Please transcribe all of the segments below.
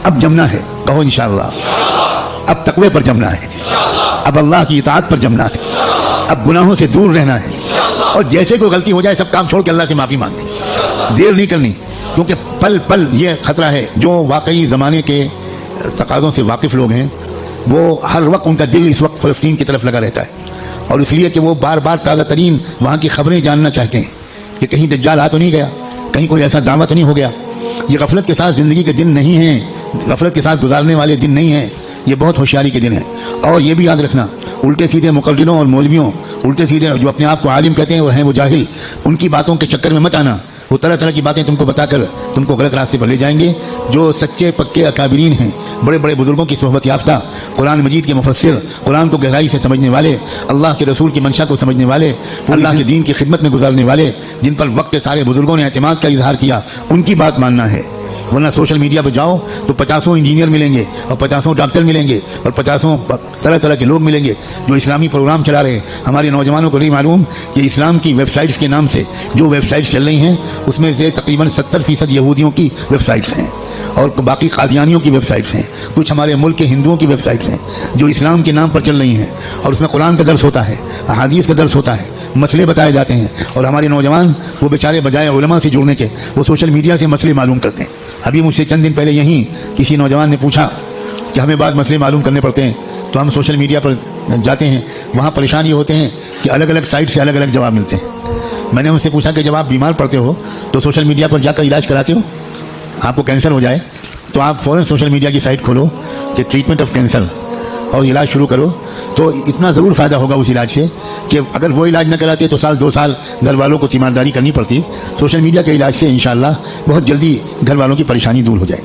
اب جمنا ہے، کہو انشاءاللہ، اب تقوی پر جمنا ہے، اب اللہ کی اطاعت پر جمنا ہے، اب گناہوں سے دور رہنا ہے، اور جیسے کوئی غلطی ہو جائے سب کام چھوڑ کے اللہ سے معافی مانگنی، دیر نہیں کرنی، کیونکہ پل پل یہ خطرہ ہے۔ جو واقعی زمانے کے تقاضوں سے واقف لوگ ہیں وہ ہر وقت ان کا دل اس وقت فلسطین کی طرف لگا رہتا ہے، اور اس لیے کہ وہ بار بار تازہ ترین وہاں کی خبریں جاننا چاہتے ہیں کہ کہیں دجال آ تو نہیں گیا، کہیں کوئی ایسا ڈرامہ تو نہیں ہو گیا۔ یہ غفلت کے ساتھ زندگی کے دن نہیں ہیں، غفلت کے ساتھ گزارنے والے دن نہیں ہیں، یہ بہت ہوشیاری کے دن ہیں۔ اور یہ بھی یاد رکھنا، الٹے سیدھے مقرروں اور مولویوں، الٹے سیدھے جو اپنے آپ کو عالم کہتے ہیں اور ہیں وہ جاہل، ان کی باتوں کے چکر میں مت آنا۔ وہ طرح طرح کی باتیں تم کو بتا کر تم کو غلط راستے پر لے جائیں گے۔ جو سچے پکے اکابرین ہیں، بڑے بڑے بزرگوں کی صحبت یافتہ، قرآن مجید کے مفسر، قرآن کو گہرائی سے سمجھنے والے، اللہ کے رسول کی منشا کو سمجھنے والے، اللہ کے دین کی خدمت میں گزارنے والے، جن پر وقت کے سارے بزرگوں نے اعتماد کا اظہار کیا، ان کی بات ماننا ہے۔ ورنہ سوشل میڈیا پہ جاؤ تو 50 انجینئر ملیں گے اور 50 ڈاکٹر ملیں گے اور 50 طرح طرح کے لوگ ملیں گے جو اسلامی پروگرام چلا رہے ہیں۔ ہمارے نوجوانوں کو نہیں معلوم کہ اسلام کی ویب سائٹس کے نام سے جو ویب سائٹس چل رہی ہیں اس میں سے تقریباً 70% یہودیوں کی ویب سائٹس ہیں، اور باقی قادیانیوں کی ویب سائٹس ہیں، کچھ ہمارے ملک کے ہندوؤں کی ویب سائٹس ہیں جو اسلام کے نام پر چل رہی ہیں، اور اس میں قرآن کا درس ہوتا ہے، احادیث کا درس ہوتا ہے، مسئلے بتائے جاتے ہیں، اور ہمارے نوجوان وہ بیچارے بجائے علماء سے جڑنے کے وہ سوشل میڈیا سے مسئلے معلوم کرتے ہیں۔ ابھی مجھ سے چند دن پہلے یہیں کسی نوجوان نے پوچھا کہ ہمیں بعض مسئلے معلوم کرنے پڑتے ہیں تو ہم سوشل میڈیا پر جاتے ہیں، وہاں پریشان یہ ہوتے ہیں کہ الگ الگ سائٹ سے الگ الگ جواب ملتے ہیں۔ میں نے ان سے پوچھا کہ جب آپ بیمار پڑتے ہو تو سوشل میڈیا پر جا کر علاج کراتے ہو؟ آپ کو کینسر ہو جائے تو آپ فوراً سوشل میڈیا کی سائٹ کھولو کہ ٹریٹمنٹ آف کینسر اور علاج شروع کرو، تو اتنا ضرور فائدہ ہوگا اس علاج سے کہ اگر وہ علاج نہ کراتے تو 1-2 سال گھر والوں کو تیمارداری کرنی پڑتی۔ سوشل میڈیا کے علاج سے انشاءاللہ بہت جلدی گھر والوں کی پریشانی دور ہو جائے۔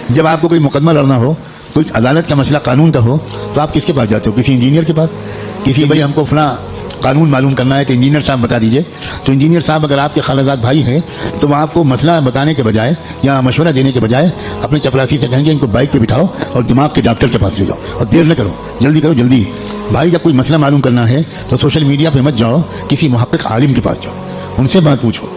جب آپ کو کوئی مقدمہ لڑنا ہو، کوئی عدالت کا مسئلہ قانون کا ہو، تو آپ کس کے پاس جاتے ہو؟ کسی انجینئر کے پاس؟ کسی بھائی ہم کو فلاں قانون معلوم کرنا ہے تو انجینئر صاحب بتا دیجئے، تو انجینئر صاحب اگر آپ کے خالہ بھائی ہیں تو وہ آپ کو مسئلہ بتانے کے بجائے یا مشورہ دینے کے بجائے اپنے چپراسی سے کہیں گے ان کو بائک پہ بٹھاؤ اور دماغ کے ڈاکٹر کے پاس لے جاؤ، اور دیر نہ کرو، جلدی کرو جلدی۔ بھائی جب کوئی مسئلہ معلوم کرنا ہے تو سوشل میڈیا پہ مت جاؤ، کسی محقق عالم کے پاس جاؤ، ان سے بات پوچھو۔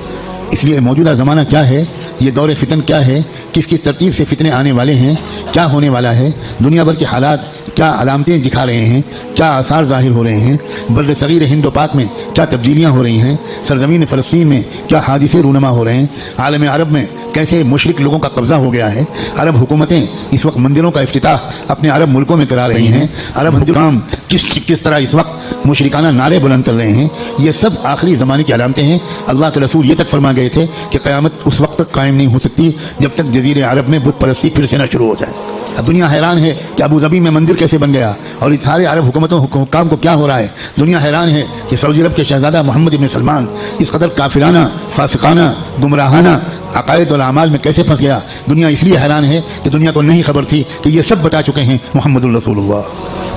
اس لیے موجودہ زمانہ کیا ہے، یہ دور فتن کیا ہے، کس کس ترتیب سے فتنے آنے والے ہیں، کیا ہونے والا ہے، دنیا بھر کے حالات کیا علامتیں دکھا رہے ہیں، کیا آثار ظاہر ہو رہے ہیں، بر صغیر ہند و پاک میں کیا تبدیلیاں ہو رہی ہیں، سرزمین فلسطین میں کیا حادثے رونما ہو رہے ہیں، عالم عرب میں کیسے مشرک لوگوں کا قبضہ ہو گیا ہے، عرب حکومتیں اس وقت مندروں کا افتتاح اپنے عرب ملکوں میں کرا رہی ہیں، عرب حکام کس طرح اس وقت مشرکانہ نعرے بلند کر رہے ہیں، یہ سب آخری زمانے کی علامتیں ہیں۔ اللہ کے رسول یہ تک فرما گئے تھے کہ قیامت اس وقت تک قائم نہیں ہو سکتی جب تک جزیرے عرب میں بت پرستی پھر سے نہ شروع ہو جائے۔ اب دنیا حیران ہے کہ ابوظبی میں مندر کیسے بن گیا، اور اس سارے عرب حکومتوں حکام کو کیا ہو رہا ہے۔ دنیا حیران ہے کہ سعودی عرب کے شہزادہ محمد بن سلمان اس قدر کافرانہ، فاسقانہ، گمراہانہ عقائد اور اعمال میں کیسے پھنس گیا۔ دنیا اس لیے حیران ہے کہ دنیا کو نہیں خبر تھی کہ یہ سب بتا چکے ہیں محمد الرسول اللہ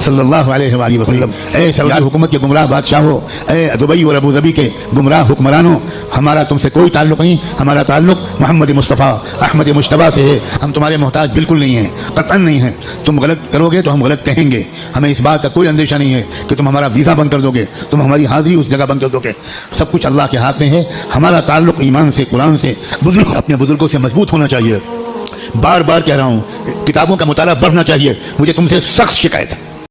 صلی اللہ علیہ وآلہ وسلم۔ اے سعودی حکومت کے گمراہ بادشاہوں، اے دبئی اور ابوظبی کے گمراہ حکمرانوں، ہمارا تم سے کوئی تعلق نہیں، ہمارا تعلق محمد مصطفیٰ احمد مجتبیٰ سے ہے۔ ہم تمہارے محتاج بالکل نہیں ہیں، قطعاً نہیں ہیں۔ تم غلط کرو گے تو ہم غلط کہیں گے، ہمیں اس بات کا کوئی اندیشہ نہیں ہے کہ تم ہمارا ویزا بند کر دو گے، تم ہماری حاضری اس جگہ بند کر دو گے۔ سب کچھ اللہ کے ہاتھ میں ہے۔ ہمارا تعلق ایمان سے، قرآن سے، اپنے بزرگوں سے مضبوط ہونا چاہیے۔ بار بار کہہ رہا ہوں، کتابوں کا مطالعہ بڑھنا چاہیے۔ مجھے تم سے سخت شکایت ہے